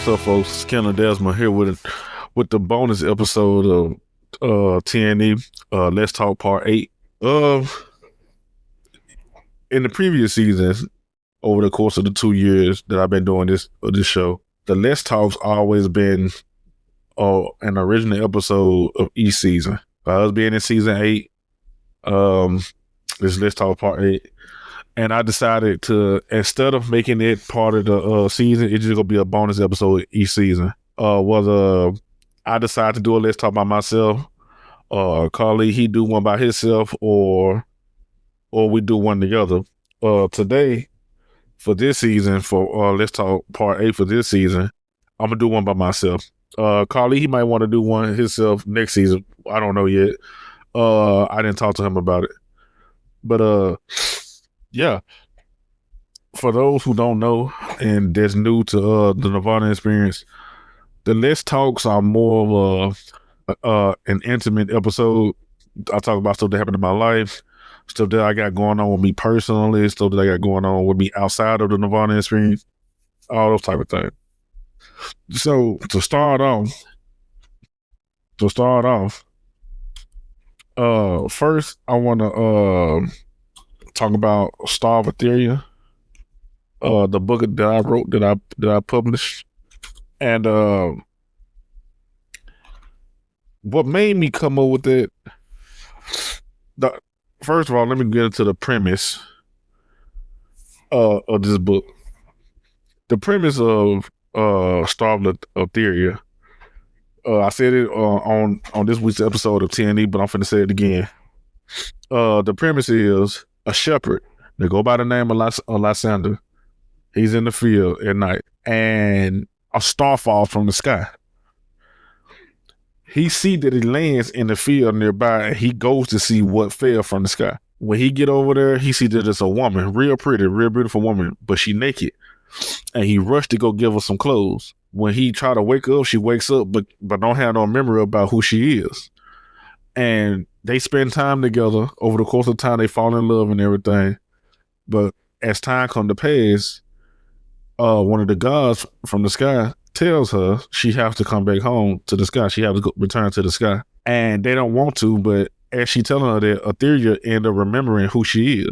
what's up, folks? It's Ken Ledesma here with the bonus episode of TNE. Let's Talk Part 8. In the previous seasons, over the course of the 2 years that I've been doing this show, the Let's Talk's always been an original episode of each season. Us being in season 8, this Let's Talk Part 8. And I decided to, instead of making it part of the season, it's just gonna be a bonus episode each season. Whether I decide to do a Let's Talk by myself, Carly he do one by himself, or we do one together. Today for this season, for Let's Talk Part 8 for this season, I'm gonna do one by myself. Carly he might want to do one himself next season. I don't know yet. I didn't talk to him about it, but yeah, for those who don't know and that's new to the Nerdvana Experience, the Let's Talks are more of an intimate episode. I talk about stuff that happened in my life, stuff that I got going on with me personally, stuff that I got going on with me outside of the Nerdvana Experience, all those type of things. So to start off, first I want to talk about Star of Aetheria, the book that I wrote, that I published, and what made me come up with it. First of all, let me get into the premise of this book. The premise of Star of Aetheria. I said it on this week's episode of TNE, but I'm finna say it again. The premise is a shepherd that go by the name of Lysander. He's in the field at night, and a star falls from the sky. He see that it lands in the field nearby, and he goes to see what fell from the sky. When he get over there, he see that it's a woman, real pretty, real beautiful woman, but she naked, and he rushed to go give her some clothes. When he try to wake up, she wakes up, but don't have no memory about who she is. And they spend time together. Over the course of time, they fall in love and everything. But as time comes to pass, one of the gods from the sky tells her she has to come back home to the sky. She has to return to the sky. And they don't want to, but as she telling her that, Aetheria end up remembering who she is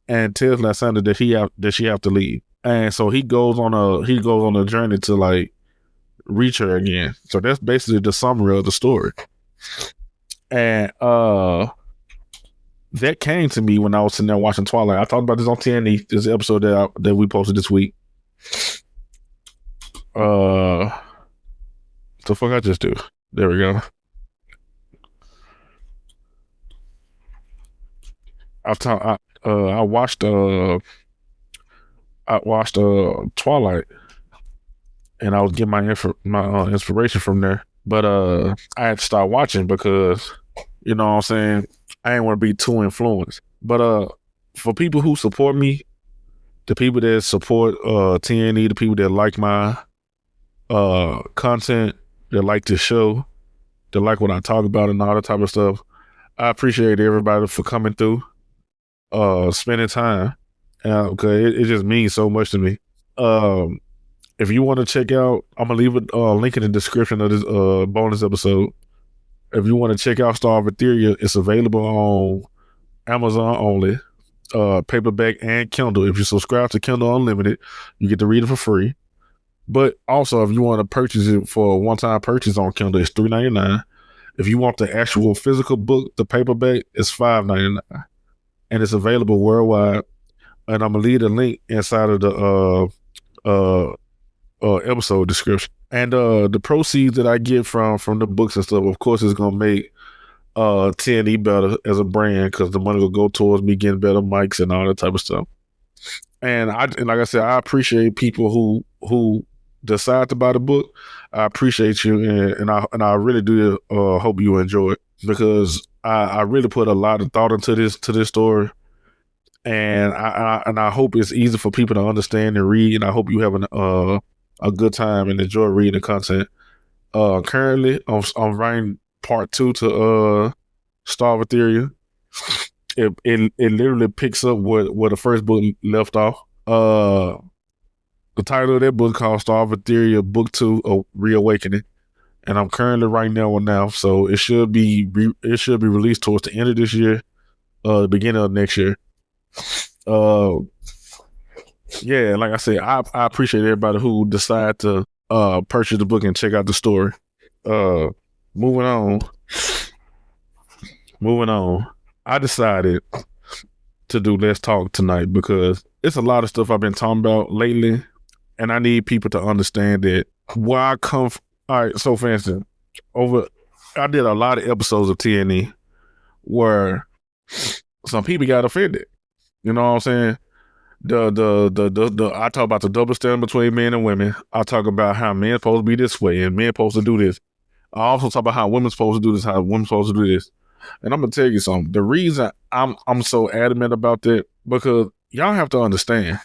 and tells Lysander that she have to leave. And so he goes on a journey to like reach her again. So that's basically the summary of the story. And that came to me when I was sitting there watching Twilight. I talked about this on TNE, this episode that we posted this week. The fuck I just do? There we go. I watched Twilight, and I was getting my inspiration from there. But I had to start watching because, you know what I'm saying, I didn't want to be too influenced. But for people who support me, the people that support TNE, the people that like my content, that like this show, that like what I talk about and all that type of stuff, I appreciate everybody for coming through, spending time, because it just means so much to me. If you want to check out, I'm going to leave a link in the description of this bonus episode. If you want to check out Star of Aetheria, it's available on Amazon only, paperback and Kindle. If you subscribe to Kindle Unlimited, you get to read it for free. But also, if you want to purchase it for a one-time purchase on Kindle, it's $3.99. If you want the actual physical book, the paperback, it's $5.99. And it's available worldwide. And I'm going to leave a link inside of the episode description. And the proceeds that I get from the books and stuff, of course, is gonna make TNE better as a brand, because the money will go towards me getting better mics and all that type of stuff. And like I said, I appreciate people who decide to buy the book. I appreciate you, and I really do hope you enjoy it, because I really put a lot of thought into this story. And I hope it's easy for people to understand and read, and I hope you have a good time and enjoy reading the content. Currently, I'm writing part 2 to Star of Aetheria. It literally picks up where the first book left off. The title of that book called Star of Aetheria, Book 2, Reawakening. And I'm currently writing that one now. So it should be released towards the end of this year, the beginning of next year. Yeah, like I said, I appreciate everybody who decide to purchase the book and check out the story. Moving on. I decided to do Let's Talk tonight because it's a lot of stuff I've been talking about lately, and I need people to understand that where I come from. All right, so for instance, I did a lot of episodes of TNE where some people got offended. You know what I'm saying? I talk about the double standard between men and women. I talk about how men supposed to be this way and men supposed to do this. I also talk about how women supposed to do this, how women supposed to do this. And I'm gonna tell you something. The reason I'm so adamant about that, because y'all have to understand,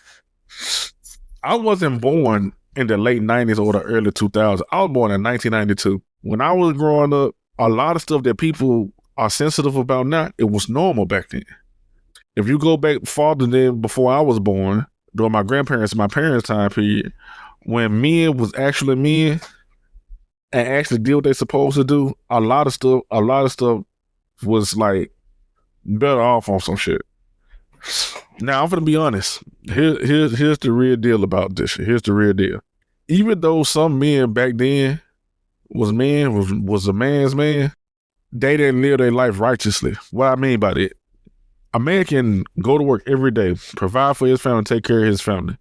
I wasn't born in the late 90s or the early 2000s. I was born in 1992. When I was growing up, a lot of stuff that people are sensitive about now, it was normal back then. If you go back farther than before I was born, during my grandparents and my parents' time period, when men was actually men and actually did what they supposed to do, a lot of stuff was like better off on some shit. Now I'm gonna be honest. Here's the real deal about this shit. Here's the real deal. Even though some men back then was a man's man, they didn't live their life righteously. What I mean by that, a man can go to work every day, provide for his family, take care of his family,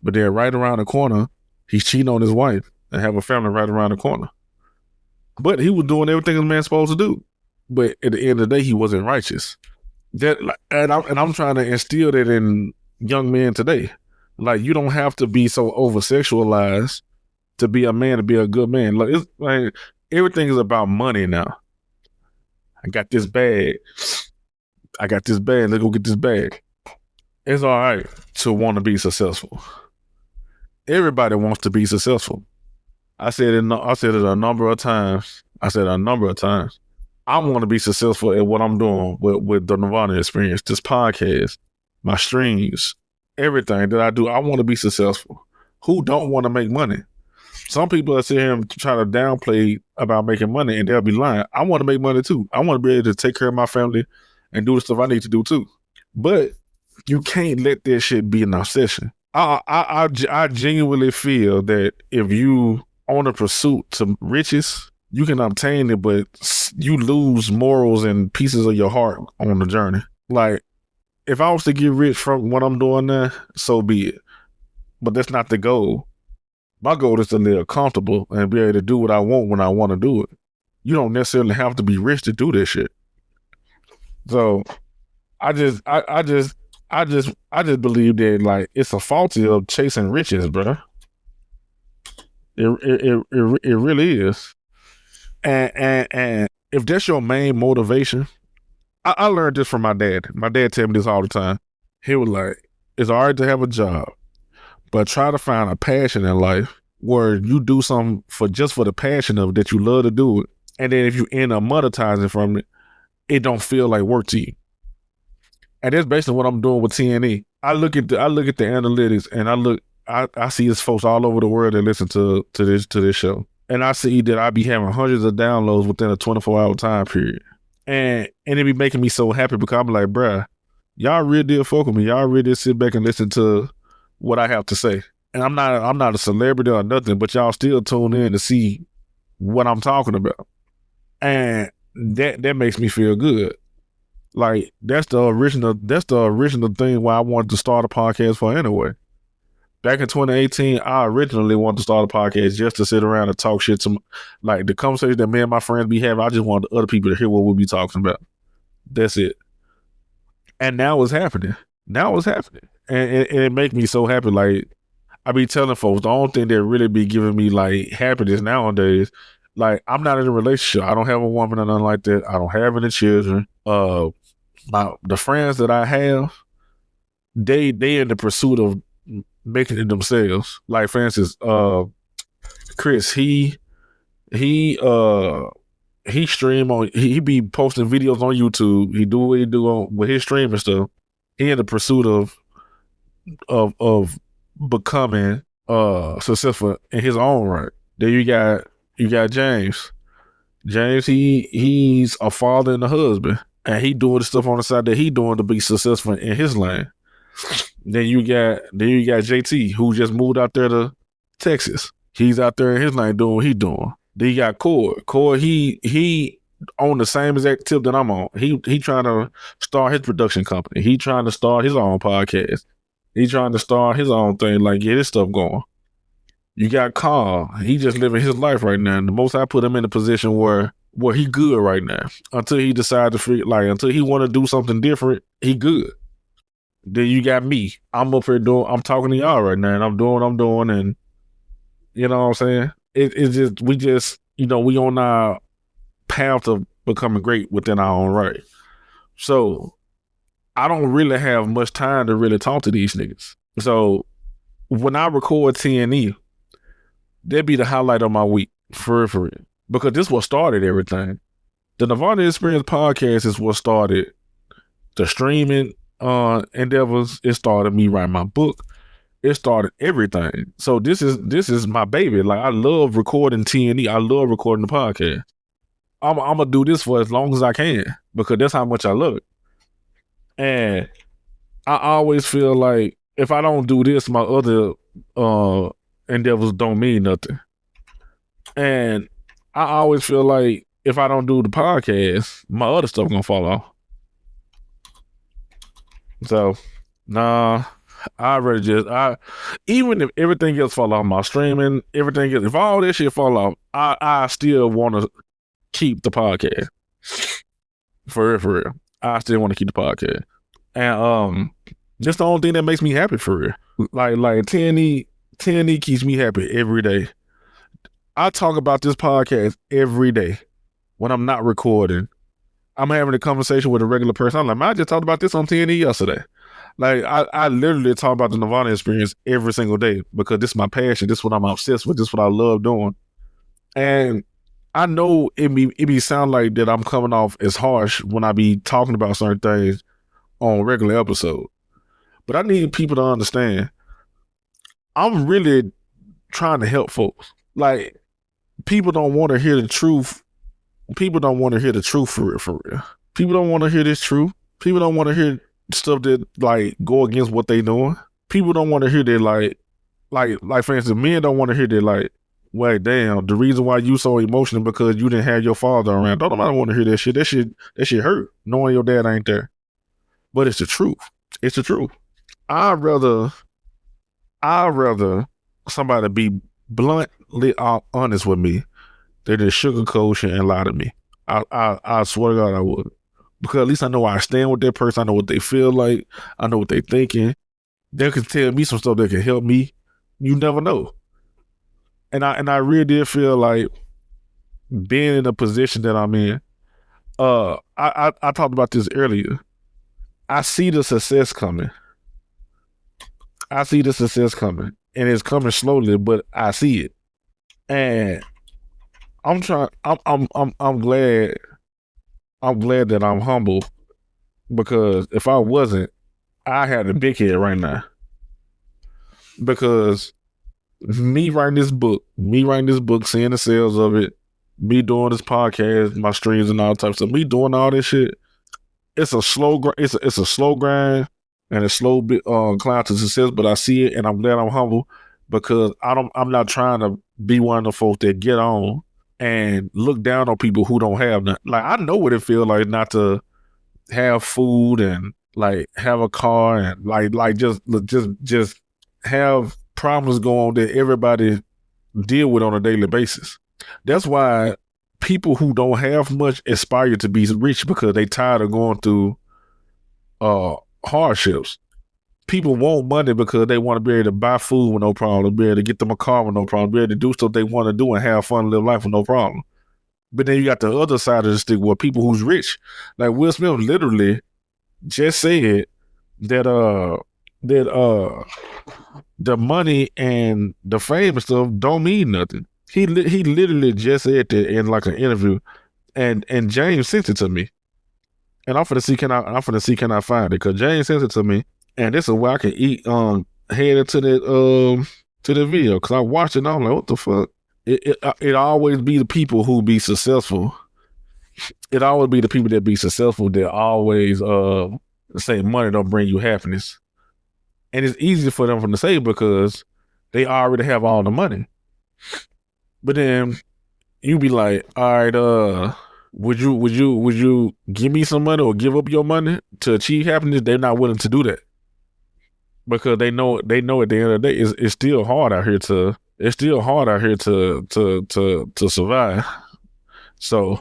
but then right around the corner, he's cheating on his wife and have a family right around the corner. But he was doing everything a man's supposed to do. But at the end of the day, he wasn't righteous. I'm trying to instill that in young men today. Like, you don't have to be so over sexualized to be a man, to be a good man. Like, it's like everything is about money now. I got this bag. Let's go get this bag. It's all right to want to be successful. Everybody wants to be successful. I said it a number of times. I want to be successful at what I'm doing with the Nerdvana Experience, this podcast, my streams, everything that I do. I want to be successful. Who don't want to make money? Some people that sit here and try to downplay about making money, and they'll be lying. I want to make money too. I want to be able to take care of my family and do the stuff I need to do too. But you can't let that shit be an obsession. I genuinely feel that if you on a pursuit to riches, you can obtain it, but you lose morals and pieces of your heart on the journey. Like, if I was to get rich from what I'm doing now, so be it. But that's not the goal. My goal is to live comfortable and be able to do what I want when I want to do it. You don't necessarily have to be rich to do this shit. So I just believe that, like, it's a faulty of chasing riches, bro. It really is. And if that's your main motivation, I learned this from my dad. My dad tell me this all the time. He was like, it's all right to have a job, but try to find a passion in life where you do something for the passion of it, that you love to do it. And then if you end up monetizing from it, it don't feel like work to you. And that's basically what I'm doing with TNE. I look at the analytics, and I see his folks all over the world that listen to this show. And I see that I be having hundreds of downloads within a 24-hour time period. And it be making me so happy, because I'm like, bruh, y'all really did fuck with me. Y'all really did sit back and listen to what I have to say. And I'm not a celebrity or nothing, but y'all still tune in to see what I'm talking about. And that makes me feel good. Like, that's the original thing why I wanted to start a podcast for anyway. Back in 2018, I originally wanted to start a podcast just to sit around and talk shit to, like, the conversation that me and my friends be having. I just wanted other people to hear what we'll be talking about. That's it. And now it's happening. And it makes me so happy. Like, I be telling folks, the only thing that really be giving me, like, happiness nowadays, like, I'm not in a relationship. I don't have a woman or nothing like that. I don't have any children. The friends that I have, they in the pursuit of making it themselves. Like, for instance, Chris, he stream on, he be posting videos on YouTube. He do what he do with his stream and stuff. He in the pursuit of becoming successful in his own right. Then you got James. James, he's a father and a husband, and he doing the stuff on the side that he doing to be successful in his lane. Then you got JT, who just moved out there to Texas. He's out there in his lane doing what he doing. Then you got Cord. Cord, he on the same exact tip that I'm on. He trying to start his production company. He trying to start his own podcast. He trying to start his own thing, like get his stuff going. You got Carl. He just living his life right now. And the most I put him in a position where he good right now. Until he decide to figure, like, until he want to do something different, he good. Then you got me. I'm up here I'm talking to y'all right now, and I'm doing what I'm doing, and you know what I'm saying? It's just, we on our path of becoming great within our own right. So I don't really have much time to really talk to these niggas. So when I record TNE, that'd be the highlight of my week, for real. Because this what started everything. The Nerdvana Experience podcast is what started the streaming endeavors. It started me writing my book. It started everything. So this is my baby. Like, I love recording TNE. I love recording the podcast. I'm gonna do this for as long as I can because that's how much I love it. And I always feel like if I don't do this, my other endeavors don't mean nothing. And I always feel like if I don't do the podcast, my other stuff gonna fall off. So, nah, even if everything else fall off, my streaming, everything else, if all this shit fall off, I still want to keep the podcast. For real. I still want to keep the podcast. And that's the only thing that makes me happy, for real. Like TNE keeps me happy every day. I talk about this podcast every day when I'm not recording. I'm having a conversation with a regular person. I'm like, man, I just talked about this on TNE yesterday. Like, I literally talk about the Nerdvana Experience every single day because this is my passion. This is what I'm obsessed with. This is what I love doing. And I know it be sound like that I'm coming off as harsh when I be talking about certain things on regular episodes. But I need people to understand I'm really trying to help folks. Like, people don't want to hear the truth. People don't want to hear the truth for real. People don't want to hear this truth. People don't want to hear stuff that like go against what they doing. People don't want to hear that like for instance, men don't want to hear that like, wait, damn, the reason why you so emotional because you didn't have your father around. Don't nobody want to hear that shit. That shit hurt, knowing your dad ain't there. But it's the truth. It's the truth. I'd rather somebody be bluntly honest with me than just sugarcoat shit and lie to me. I swear to God I would. Because at least I know I stand with that person. I know what they feel like. I know what they thinking. They can tell me some stuff that can help me. You never know. And I really did feel like being in the position that I'm in. I talked about this earlier. I see the success coming. And it's coming slowly, but I see it. And I'm glad that I'm humble, because if I wasn't, I had a big head right now. Because me writing this book, seeing the sales of it, me doing this podcast, my streams and all types of stuff, me doing all this shit, it's a slow grind and a slow bit climb to success, but I see it and I'm glad I'm humble because I'm not trying to be one of the folks that get on and look down on people who don't have nothing. Like, I know what it feels like not to have food and like have a car and like just have problems go on that everybody deal with on a daily basis. That's why people who don't have much aspire to be rich, because they tired of going through hardships. People want money because they want to be able to buy food with no problem, be able to get them a car with no problem, be able to do stuff they want to do and have fun and live life with no problem. But then you got the other side of the stick where people who's rich, like Will Smith literally just said that the money and the fame and stuff don't mean nothing. He literally just said that in like an interview, and James sent it to me, and I'm finna see can I find it, because James sent it to me, and this is where I can eat head into that to the video because I watched it and I'm like, what the fuck? It always be the people who be successful. It always be the people that be successful that always say money don't bring you happiness. And it's easy for them to say because they already have all the money. But then you be like, all right, would you give me some money or give up your money to achieve happiness? They're not willing to do that. Because they know at the end of the day it's still hard out here to survive. So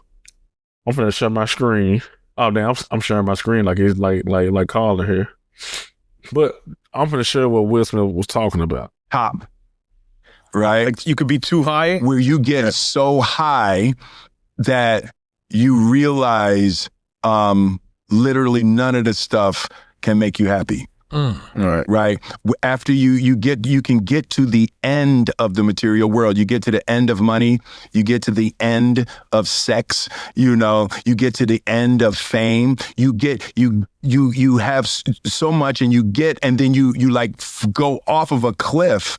I'm finna share my screen. Oh damn, I'm sharing my screen like it's like Carl in here. But I'm finna share what Will Smith was talking about. Top. Right? Like you could be too high. Where you get so high that you realize literally none of the stuff can make you happy. All right. Right. After you can get to the end of the material world. You get to the end of money. You get to the end of sex. You get to the end of fame. You have so much and then you go off of a cliff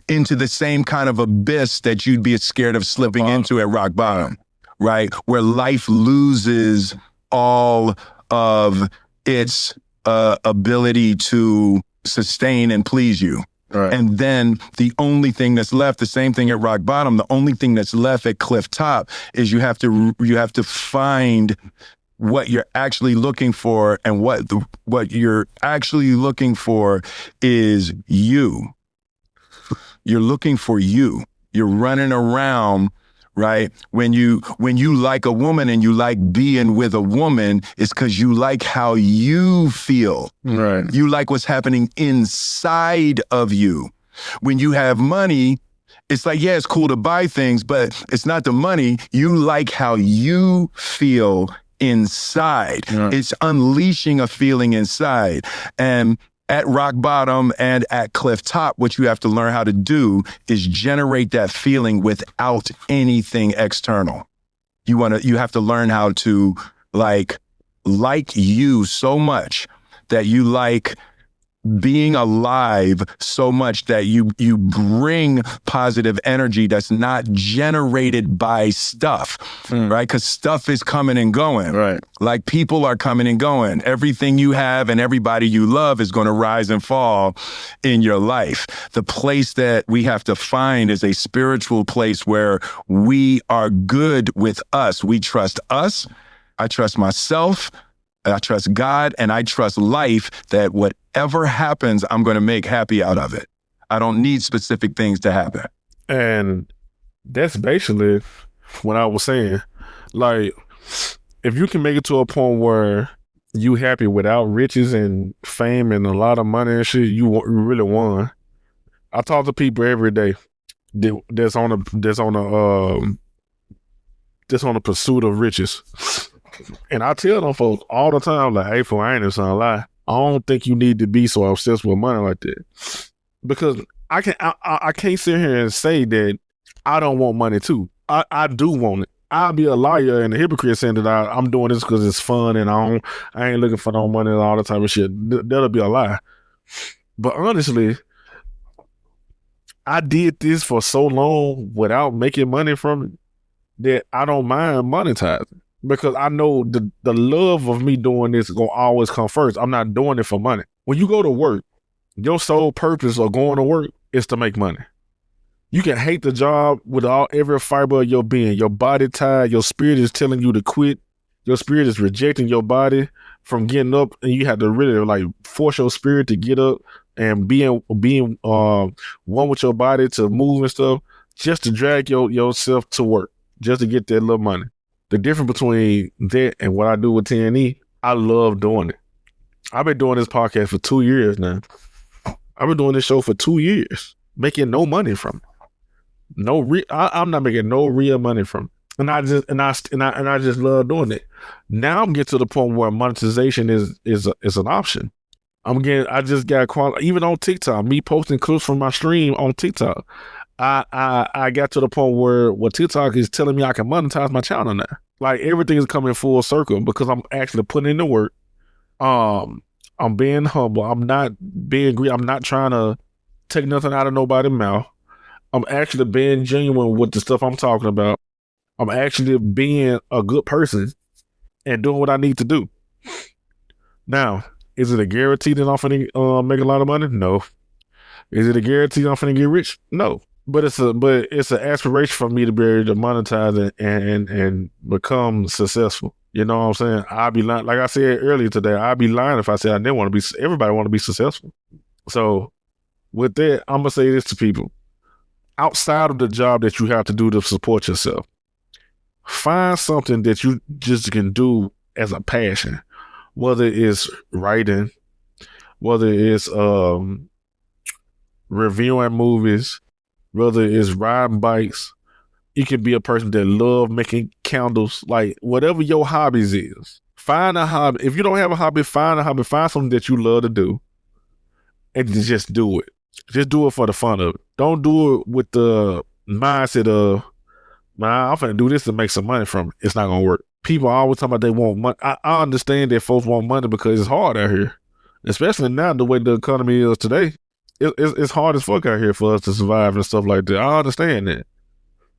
into the same kind of abyss that you'd be scared of slipping into at rock bottom. Right. Where life loses all of its ability to sustain and please you. Right. And then the only thing that's left, the same thing at rock bottom, the only thing that's left at cliff top is you have to find what you're actually looking for, and what you're actually looking for is you. You're looking for you. You're running around. Right? When you like a woman and you like being with a woman, it's because you like how you feel. Right. You like what's happening inside of you. When you have money, it's like, yeah, it's cool to buy things, but it's not the money. You like how you feel inside. Yeah. It's unleashing a feeling inside. And at rock bottom and at cliff top, what you have to learn how to do is generate that feeling without anything external. You have to learn how to like you so much that you like being alive so much that you bring positive energy that's not generated by stuff, right? Because stuff is coming and going. Right. Like people are coming and going. Everything you have and everybody you love is going to rise and fall in your life. The place that we have to find is a spiritual place where we are good with us. We trust us. I trust myself. I trust God, and I trust life that whatever happens, I'm going to make happy out of it. I don't need specific things to happen. And that's basically what I was saying. Like, if you can make it to a point where you happy without riches and fame and a lot of money and shit, you really won. I talk to people every day that's on a pursuit of riches. And I tell them folks all the time, like, hey, I ain't even gonna lie. I don't think you need to be so obsessed with money like that. Because I can't sit here and say that I don't want money too. I do want it. I'll be a liar and a hypocrite saying that I'm doing this because it's fun and I ain't looking for no money and all that type of shit. That'll be a lie. But honestly, I did this for so long without making money from it that I don't mind monetizing. Because I know the love of me doing this is going to always come first. I'm not doing it for money. When you go to work, your sole purpose of going to work is to make money. You can hate the job with every fiber of your being. Your body tired. Your spirit is telling you to quit. Your spirit is rejecting your body from getting up. And you have to really like force your spirit to get up and being one with your body to move and stuff just to drag yourself to work, just to get that little money. The difference between that and what I do with TNE, I love doing it. I've been doing this podcast for 2 years now. I've been doing this show for 2 years, making no money from it. I'm not making no real money from it. And I just love doing it. Now I'm getting to the point where monetization is an option. I just got quality, even on TikTok, me posting clips from my stream on TikTok. I got to the point where TikTok is telling me I can monetize my channel now. Like everything is coming full circle because I'm actually putting in the work. I'm being humble. I'm not being greedy. I'm not trying to take nothing out of nobody's mouth. I'm actually being genuine with the stuff I'm talking about. I'm actually being a good person and doing what I need to do. Now, is it a guarantee that I'm finna make a lot of money? No. Is it a guarantee I'm finna get rich? No. But it's an aspiration for me to be able to monetize it and become successful. You know what I'm saying? I'd be lying. Like I said earlier today, I'd be lying if I said I didn't want to be. Everybody want to be successful. So with that, I'm gonna say this to people: outside of the job that you have to do to support yourself, find something that you just can do as a passion. Whether it's writing, whether it's reviewing movies, whether it's riding bikes. You can be a person that love making candles, like whatever your hobbies is. Find a hobby. If you don't have a hobby, find a hobby. Find something that you love to do and just do it. Just do it for the fun of it. Don't do it with the mindset of, man, I'm finna do this to make some money from it. It's not gonna work. People always talk about they want money. I understand that folks want money because it's hard out here, especially now the way the economy is today. It's hard as fuck out here for us to survive and stuff like that. I understand that.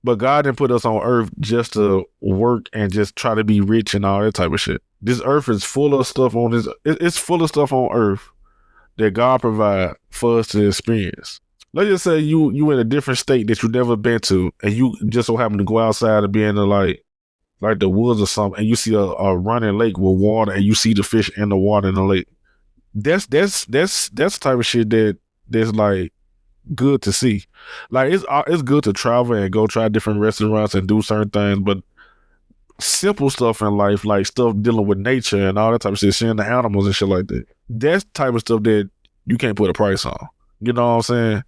But God didn't put us on earth just to work and just try to be rich and all that type of shit. This earth is full of stuff on this. It's full of stuff on earth that God provide for us to experience. Let's just say you in a different state that you've never been to, and you just so happen to go outside and be in the like the woods or something, and you see a running lake with water, and you see the fish in the water in the lake. That's the type of shit that's like good to see. Like it's good to travel and go try different restaurants and do certain things, but simple stuff in life, like stuff dealing with nature and all that type of shit, seeing the animals and shit like that, that's the type of stuff that you can't put a price on. You know what I'm saying?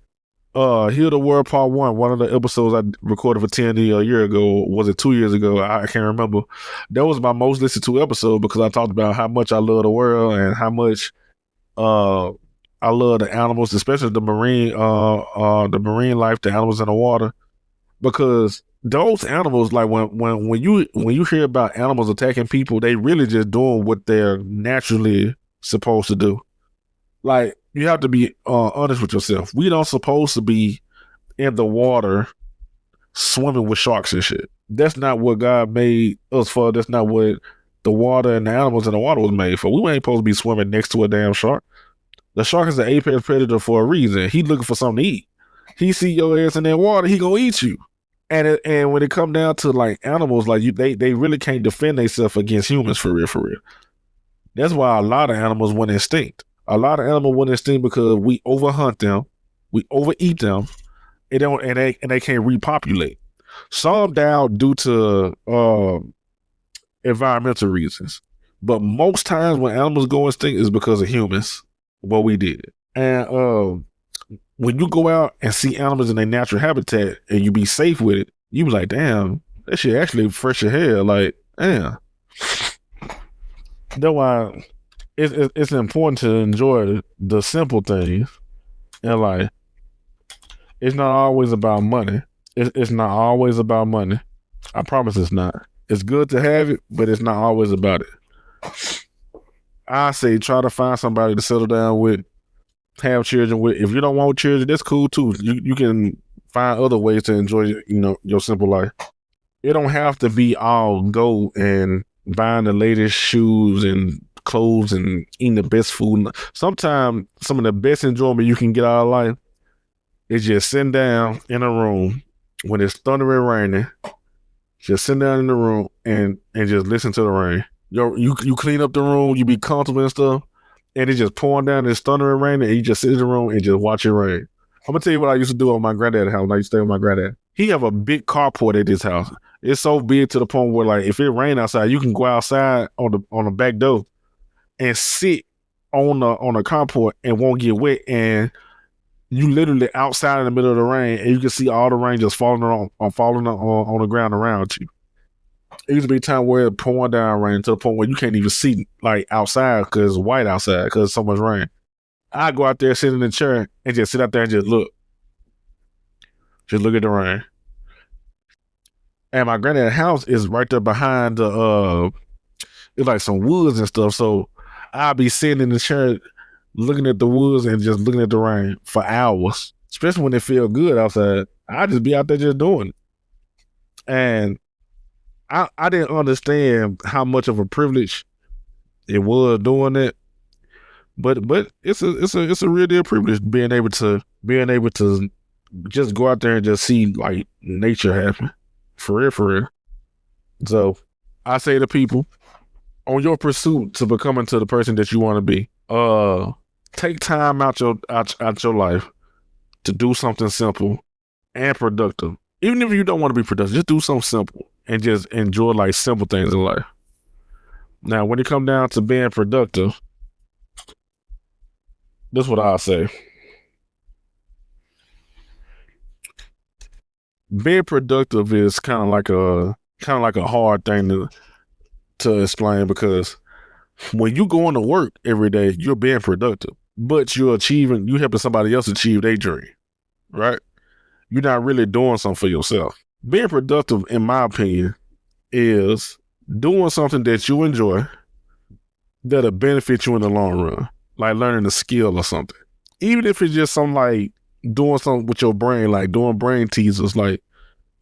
Heal the World Part 1, one of the episodes I recorded for TND a year ago, was it 2 years ago? I can't remember. That was my most listened to episode because I talked about how much I love the world and how much I love the animals, especially the marine life, the animals in the water, because those animals, like when you hear about animals attacking people, they really just doing what they're naturally supposed to do. Like, you have to be honest with yourself. We don't supposed to be in the water swimming with sharks and shit. That's not what God made us for. That's not what the water and the animals in the water was made for. We ain't supposed to be swimming next to a damn shark. The shark is an apex predator for a reason. He looking for something to eat. He see your ass in that water, he gonna eat you. And when it come down to like animals, like they really can't defend themselves against humans for real, for real. That's why a lot of animals went extinct. A lot of animals went extinct because we overhunt them, we overeat them, and they can't repopulate. Some down due to environmental reasons, but most times when animals go extinct is because of humans. What we did. And when you go out and see animals in their natural habitat and you be safe with it, you be like, damn, that shit actually fresh as hell. Like, damn. That's why it's important to enjoy the simple things in life. It's not always about money. It's not always about money. I promise it's not. It's good to have it, but it's not always about it. I say try to find somebody to settle down with, have children with. If you don't want children, that's cool too. You can find other ways to enjoy, your simple life. It don't have to be all go and buying the latest shoes and clothes and eating the best food. Sometimes some of the best enjoyment you can get out of life is just sitting down in a room when it's thundering raining. Just sit down in the room and just listen to the rain. You clean up the room, you be comfortable and stuff, and it's just pouring down, it's thundering rain, and you just sit in the room and just watch it rain. I'm gonna tell you what I used to do on my granddad's house when I used to stay with my granddad. He have a big carport at his house. It's so big to the point where, like, if it rain outside, you can go outside on the back door and sit on the carport and won't get wet, and you literally outside in the middle of the rain, and you can see all the rain just falling on the ground around you. It used to be a time where it pouring down rain to the point where you can't even see like outside because it's white outside because so much rain. I go out there, sit in the chair, and just sit out there and just look. Just look at the rain. And my granddad's house is right there behind the it's like some woods and stuff. So I'll be sitting in the chair looking at the woods and just looking at the rain for hours, especially when it feel good outside. I just be out there just doing it. And I didn't understand how much of a privilege it was doing that. But it's a real deal privilege being able to just go out there and just see like nature happen. For real. So I say to people, on your pursuit to becoming to the person that you want to be, take time out your life to do something simple and productive. Even if you don't want to be productive, just do something simple and just enjoy like simple things in life. Now, when it comes down to being productive, this is what I say. Being productive is kind of like a hard thing to explain, because when you go into work every day, you're being productive, but you helping somebody else achieve their dream, right? You're not really doing something for yourself. Being productive, in my opinion, is doing something that you enjoy that'll benefit you in the long run, like learning a skill or something. Even if it's just something like doing something with your brain, like doing brain teasers, like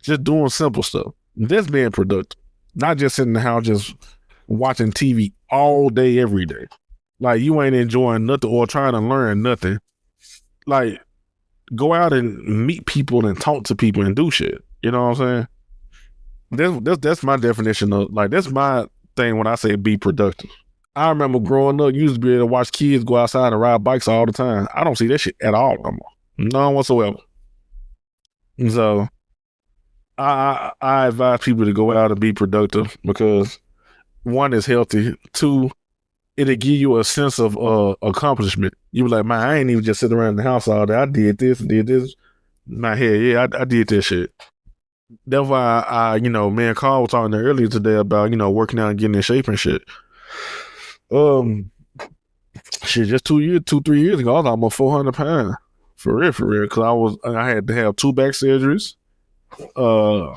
just doing simple stuff. That's being productive. Not just sitting in the house just watching TV all day, every day. Like you ain't enjoying nothing or trying to learn nothing. Like go out and meet people and talk to people and do shit. You know what I'm saying? That's my definition of, like, that's my thing when I say be productive. I remember growing up, you used to be able to watch kids go outside and ride bikes all the time. I don't see that shit at all no more. None whatsoever. And so I advise people to go out and be productive because, one, is healthy. Two, it'll give you a sense of accomplishment. You be like, man, I ain't even just sitting around the house all day. I did this. My head, yeah, I did this shit. That's why me and Carl were talking earlier today about, working out and getting in shape and shit. Just 3 years ago, I was almost 400 pounds. For real. Cause I had to have 2 back surgeries. I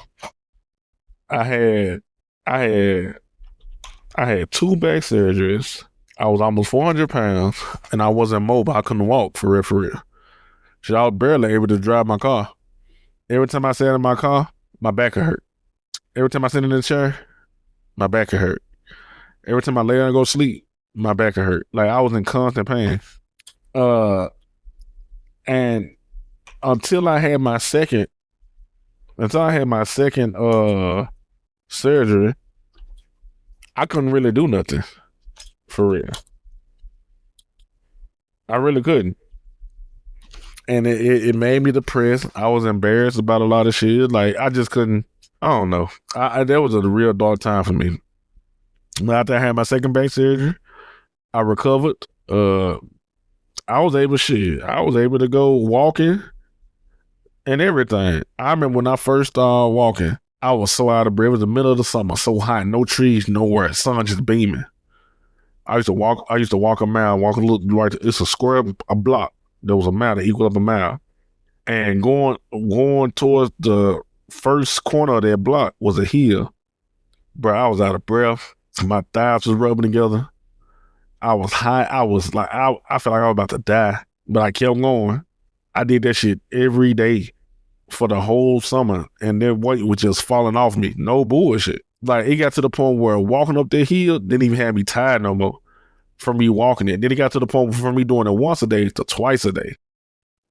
had 2 back surgeries. I was almost 400 pounds and I wasn't mobile. I couldn't walk for real. Shit, I was barely able to drive my car. Every time I sat in my car, my back would hurt. Every time I sit in the chair, my back would hurt. Every time I lay down and go to sleep, my back would hurt. Like I was in constant pain. And until I had my second surgery, I couldn't really do nothing. For real. I really couldn't. And it made me depressed. I was embarrassed about a lot of shit. Like, I just couldn't, I don't know. That was a real dark time for me. But after I had my second back surgery, I recovered. I was able to go walking and everything. I remember when I first started walking, I was so out of breath. It was the middle of the summer, so hot, no trees, nowhere, sun just beaming. I used to walk a mile, walk a little, like it's a block. There was a mile that equaled up a mile. And going towards the first corner of that block was a hill. Bro, I was out of breath. My thighs was rubbing together. I was high. I was like, I felt like I was about to die, but I kept going. I did that shit every day for the whole summer, and then weight was just falling off me. No bullshit. Like, it got to the point where walking up that hill didn't even have me tired no more from me walking it. Then it got to the point from me doing it once a day to twice a day.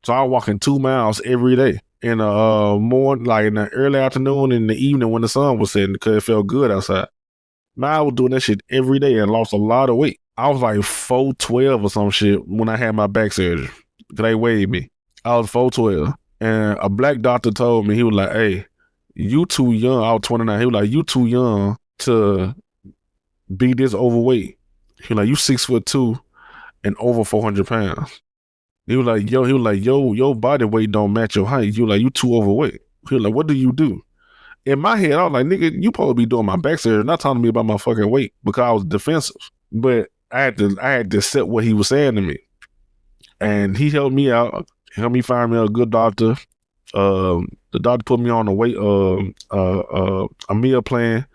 So I was walking 2 miles every day in the morning, like in the early afternoon, and in the evening when the sun was setting, because it felt good outside. Man, I was doing that shit every day and lost a lot of weight. I was like 412 or some shit when I had my back surgery. They weighed me. I was 412. And a black doctor told me, he was like, hey, you too young. I was 29. He was like, you too young to be this overweight. He was like, you 6'2" and over 400 pounds. He was like, your body weight don't match your height. You like, you too overweight. He was like, what do you do? In my head, I was like, nigga, you supposed to be doing my back surgery, not talking to me about my fucking weight, because I was defensive. But I had to accept what he was saying to me. And he helped me out, helped me find me a good doctor. The doctor put me on a meal plan.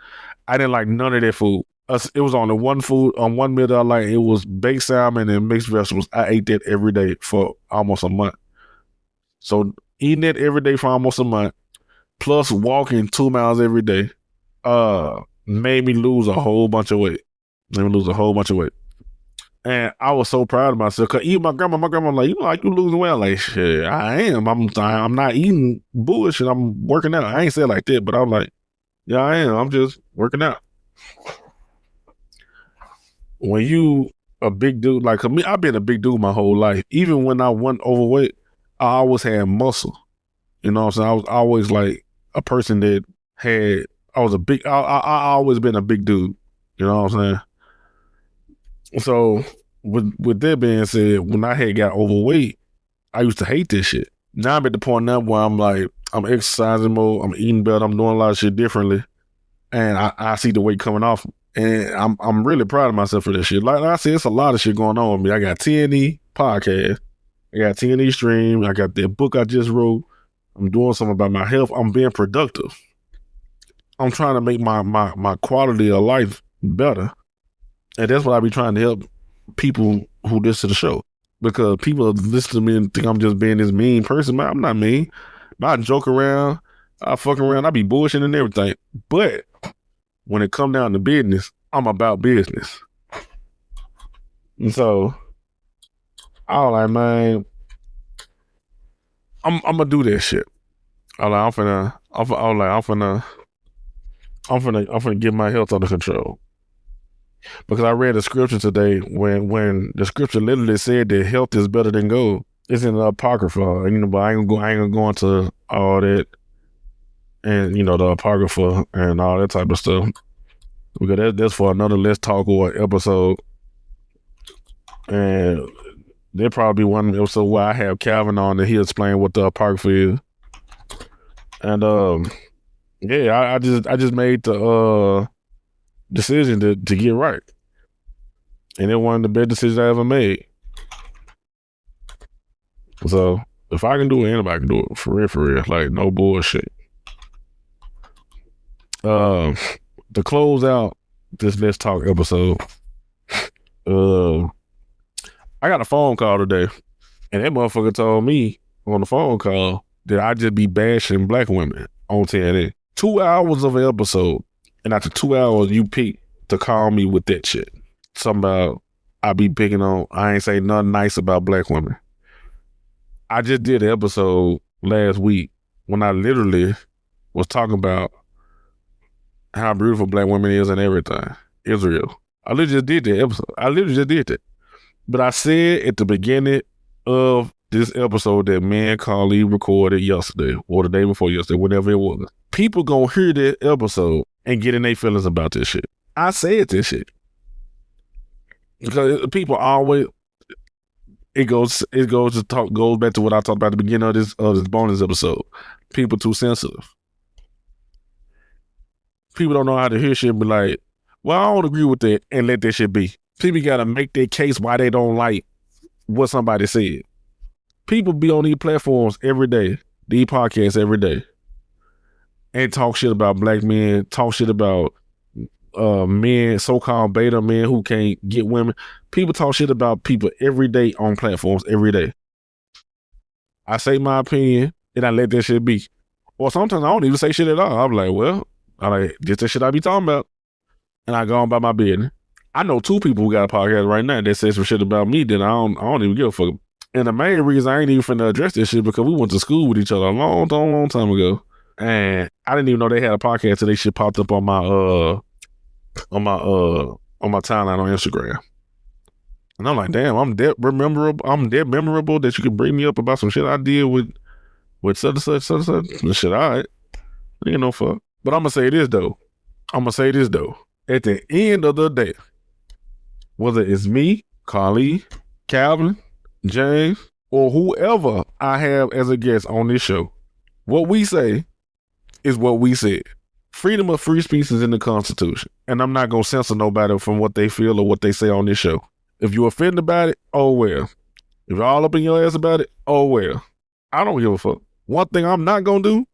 I didn't like none of that food. It was only one food on one meal that I like. It was baked salmon and mixed vegetables. I ate that every day for almost a month. So eating that every day for almost a month, plus walking 2 miles every day, made me lose a whole bunch of weight. And I was so proud of myself. Cause even my grandma like, you losing weight. I'm like, shit, I am. I'm not eating bullshit. I'm working out. I ain't said it like that, but I'm like, yeah, I am. I'm just working out. When you a big dude, like me, I've been a big dude my whole life. Even when I wasn't overweight, I always had muscle. You know what I'm saying? I was always like a person that had, I always been a big dude. You know what I'm saying? So with that being said, when I had got overweight, I used to hate this shit. Now I'm at the point now where I'm like, I'm exercising more, I'm eating better, I'm doing a lot of shit differently. And I see the weight coming off. And I'm really proud of myself for this shit. Like I said, it's a lot of shit going on with me. I got TNE podcast. I got TNE stream. I got that book I just wrote. I'm doing something about my health. I'm being productive. I'm trying to make my quality of life better. And that's what I be trying to help people who listen to the show. Because people listen to me and think I'm just being this mean person. Man, I'm not mean. I joke around. I fuck around. I be bullshitting and everything. But when it come down to business, I'm about business. And so I was like, man, I'm gonna do this shit. I'm finna get my health under control. Because I read a scripture today when the scripture literally said that health is better than gold. It's in the Apocrypha, but I ain't gonna go into all that and the Apocrypha and all that type of stuff. Because that's for another Let's Talk or episode. And there probably be one episode where I have Calvin on and he'll explain what the Apocrypha is. And I just made the decision to get right. And it one of the best decisions I ever made. So if I can do it, anybody can do it. For real. Like, no bullshit. To close out this Let's Talk episode, I got a phone call today, and that motherfucker told me on the phone call that I just be bashing black women on TNA. 2 hours of an episode, and after 2 hours, you pick to call me with that shit. Something about I be picking on, I ain't say nothing nice about black women. I just did an episode last week when I literally was talking about how beautiful black women is and everything. Israel. I literally just did that episode. But I said at the beginning of this episode that me and Carly recorded yesterday or the day before yesterday, whatever it was. People gonna hear that episode and get in their feelings about this shit. I said this shit. Because people always, goes back to what I talked about at the beginning of this bonus episode. People too sensitive. People don't know how to hear shit, but like, well, I don't agree with that, and let that shit be. People gotta make their case why they don't like what somebody said. People be on these platforms every day, these podcasts every day, and talk shit about black men, talk shit about men, so-called beta men who can't get women. People talk shit about people every day on platforms every day. I say my opinion, and I let that shit be. Or sometimes I don't even say shit at all. I'm like, well, just that shit I be talking about. And I go on by my business. I know 2 people who got a podcast right now that say some shit about me that I don't even give a fuck. And the main reason I ain't even finna address this shit because we went to school with each other a long time ago. And I didn't even know they had a podcast till they shit popped up on my timeline on Instagram. And I'm like, damn, I'm that memorable that you can bring me up about some shit I did with such and such. And shit, all right. You know, fuck. But I'm gonna say this though. At the end of the day, whether it's me, Carly, Calvin, James, or whoever I have as a guest on this show, what we say is what we said. Freedom of free speech is in the Constitution. And I'm not gonna censor nobody from what they feel or what they say on this show. If you're offended about it, oh well. If you're all up in your ass about it, oh well. I don't give a fuck. One thing I'm not gonna do,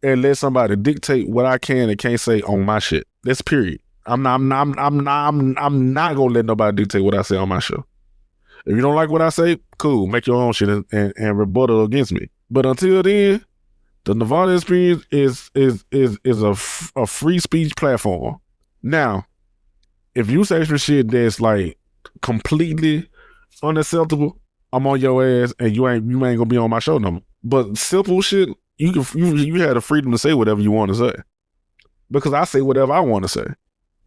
and let somebody dictate what I can and can't say on my shit. That's period. I'm not gonna let nobody dictate what I say on my show. If you don't like what I say, cool, make your own shit and rebuttal against me. But until then, the Nerdvana Experience is a free speech platform. Now, if you say some shit that's like completely unacceptable, I'm on your ass, and you ain't gonna be on my show no more. But simple shit, you have the freedom to say whatever you want to say, because I say whatever I want to say,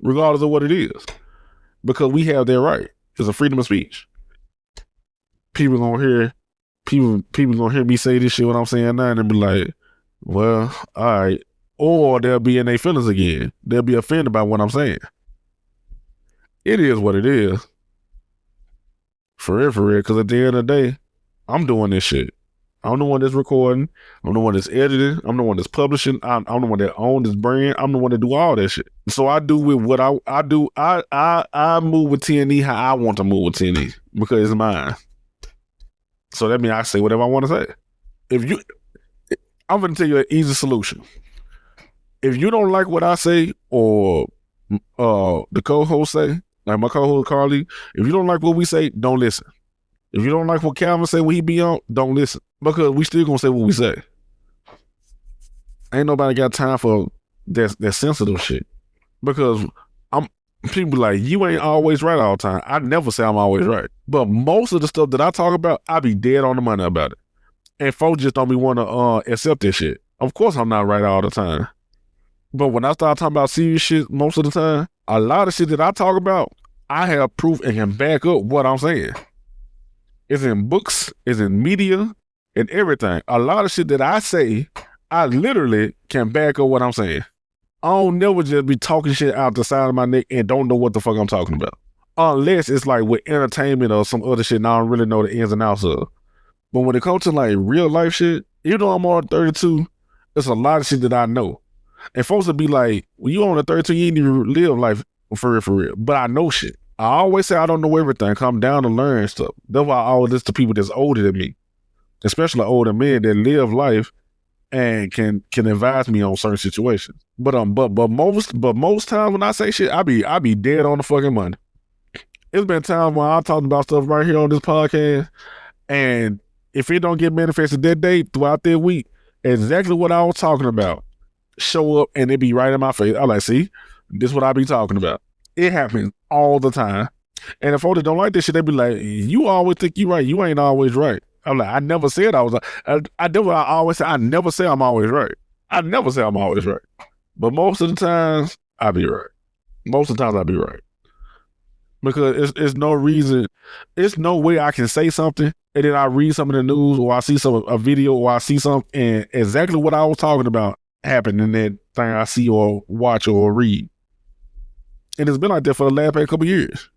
regardless of what it is, because we have that right. It's a freedom of speech. People gonna hear me say this shit what I'm saying now, and be like, well, all right, or they'll be in their feelings again. They'll be offended by what I'm saying. It is what it is. For real, because at the end of the day, I'm doing this shit. I'm the one that's recording. I'm the one that's editing. I'm the one that's publishing. I'm the one that owns this brand. I'm the one that do all that shit. So I do with what I do. I move with TNE how I want to move with TNE, because it's mine. So that means I say whatever I want to say. I'm going to tell you an easy solution. If you don't like what I say or the co-host say, like my co-host Carly, if you don't like what we say, don't listen. If you don't like what Calvin say when he be on, don't listen. Because we still gonna say what we say. Ain't nobody got time for that sensitive shit. Because people like, you ain't always right all the time. I never say I'm always right. But most of the stuff that I talk about, I be dead on the money about it. And folks just don't be want to accept this shit. Of course I'm not right all the time. But when I start talking about serious shit most of the time, a lot of shit that I talk about, I have proof and can back up what I'm saying. It's in books, it's in media, and everything. A lot of shit that I say, I literally can back up what I'm saying. I don't never just be talking shit out the side of my neck and don't know what the fuck I'm talking about. Unless it's like with entertainment or some other shit and I don't really know the ins and outs of. But when it comes to like real life shit, even though I'm on 32, there's a lot of shit that I know. And folks would be like, well, you on a 32, you ain't even live life for real. But I know shit. I always say I don't know everything. Come down to learn stuff. That's why I always listen to people that's older than me, especially older men that live life and can advise me on certain situations. But most times when I say shit, I be dead on the fucking money. It's been times when I talked about stuff right here on this podcast, and if it don't get manifested that day throughout that week, exactly what I was talking about show up and it be right in my face. I'm like, see, this is what I be talking about. It happens all the time. And if folks don't like this shit, they be like, you always think you right. You ain't always right. I'm like, I never said I was right. I always say, I never say I'm always right. I never say I'm always right. But most of the times, I be right. Most of the times, I be right. Because it's no reason, it's no way I can say something and then I read some of the news or I see a video or I see something and exactly what I was talking about happened in that thing I see or watch or read. And it's been like that for the last couple of years.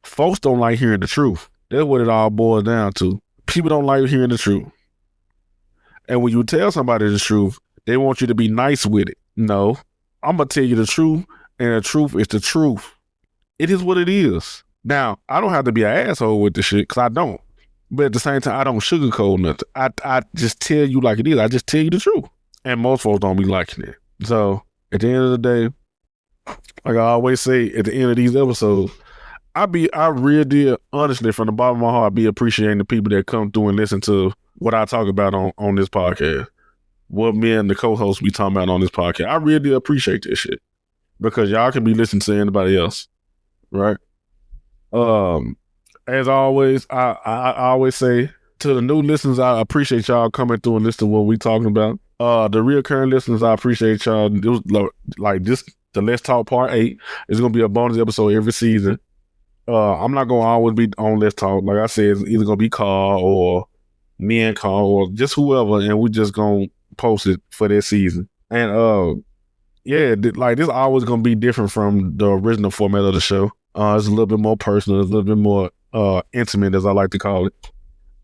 Folks don't like hearing the truth. That's what it all boils down to. People don't like hearing the truth. And when you tell somebody the truth, they want you to be nice with it. No, I'm going to tell you the truth, and the truth is the truth. It is what it is. Now, I don't have to be an asshole with this shit, because I don't. But at the same time, I don't sugarcoat nothing. I just tell you like it is. I just tell you the truth. And most folks don't be liking it. So, at the end of the day, like I always say at the end of these episodes, I really did, honestly, from the bottom of my heart, be appreciating the people that come through and listen to what I talk about on this podcast. What me and the co-hosts be talking about on this podcast. I really do appreciate this shit. Because y'all can be listening to anybody else. Right? As always, I always say to the new listeners, I appreciate y'all coming through and listening to what we talking about. The reoccurring listeners, I appreciate y'all. It was like this, the Let's Talk Part 8 is going to be a bonus episode every season. I'm not going to always be on Let's Talk. Like I said, it's either going to be Carl or me and Carl or just whoever, and we just going to post it for this season. And yeah, like this always going to be different from the original format of the show. It's a little bit more personal. It's a little bit more intimate, as I like to call it.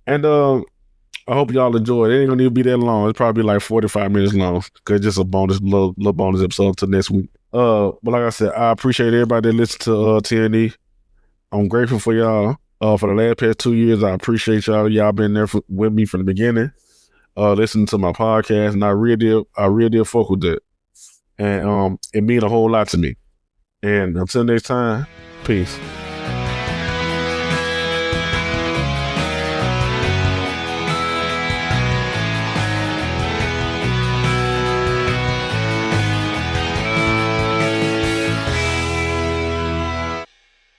And I hope y'all enjoy it. It ain't going to be that long. It's probably like 45 minutes long because it's just a little bonus episode to next week. But like I said, I appreciate everybody that listens to TNE. I'm grateful for y'all. For the last past 2 years, I appreciate y'all. Y'all been there with me from the beginning. listening to my podcast, and I really did fuck with that. And it mean a whole lot to me. And until next time, peace.